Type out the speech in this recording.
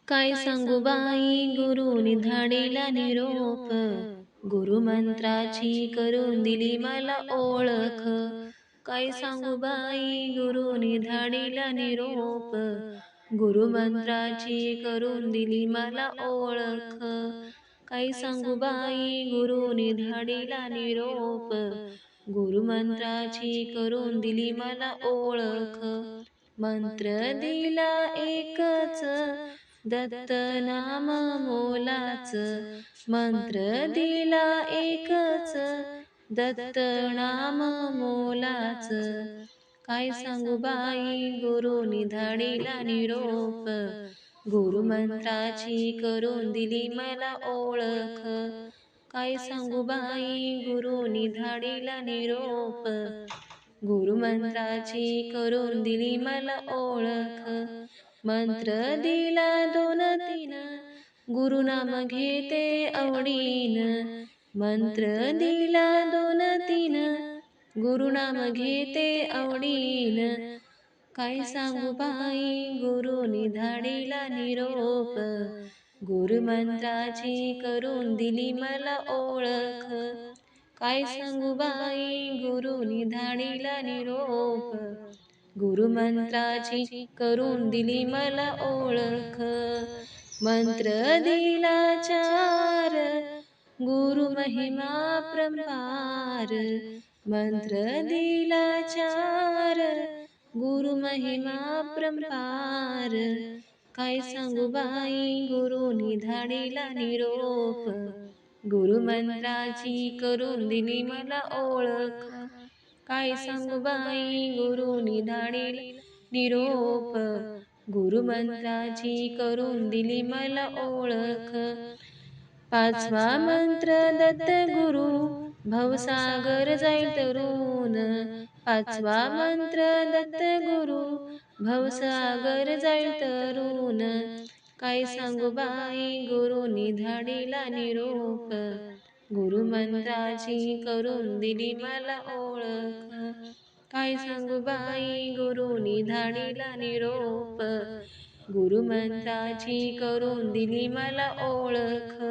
काय सांगू बाई गुरुनी धाडिला निरोप, गुरुमंत्राची करून दिली मला ओळख. काय सांगू बाई गुरुनी धाडिला निरोप, गुरुमंत्राची करून दिली मला ओळख. काय सांगू बाई गुरुनी धाडिला निरोप, गुरुमंत्राची करून दिली मला ओळख. मंत्र दिला एकच, दत्त नाम मोलाच. मंत्र दिला एकच, दत्त नाम मोलाच. काय सांगू बाई गुरुनी धाडिला निरोप, गुरुमंत्राची करून दिली मला ओळख. काय सांगू बाई गुरुनी धाडिला निरोप, गुरुमंत्राची करून दिली मला ओळख. मंत्र दिला 2-3, गुरुनाम घेते आवडीन. मंत्र दिला 2-3, गुरुनाम घेते आवडीन. काय सांगू बाई गुरुनी धाडिला निरोप, गुरुमंत्राची करून दिली मला ओळख. काय सांगू बाई गुरुनी धाडिला निरोप, गुरुमंत्राची करून दिली मला ओळख. मंत्र दिला 4, गुरु महिमा परंपार. मंत्र दिला 4, गुरु महिमा परंपार. काय सांगू बाई गुरुनी धाडिला निरोप, गुरुमंत्राची करून दिली मला ओळख. काय सांगू बाई गुरुनी धाडिला निरोप, गुरुमंत्राची करून दिली मला ओळख. 5वा मंत्र दत्त गुरु, भवसागर जाईल तरुण. 5वा मंत्र दत्त गुरु, भवसागर जाईल तरुण. काय सांगू बाई गुरुनी धाडिला निरोप, गुरुमंत्राची करून दिली मला ओळख. काय सांगू बाई गुरुनी धाडिला निरोप, गुरुमंत्राची करून दिली मला ओळख.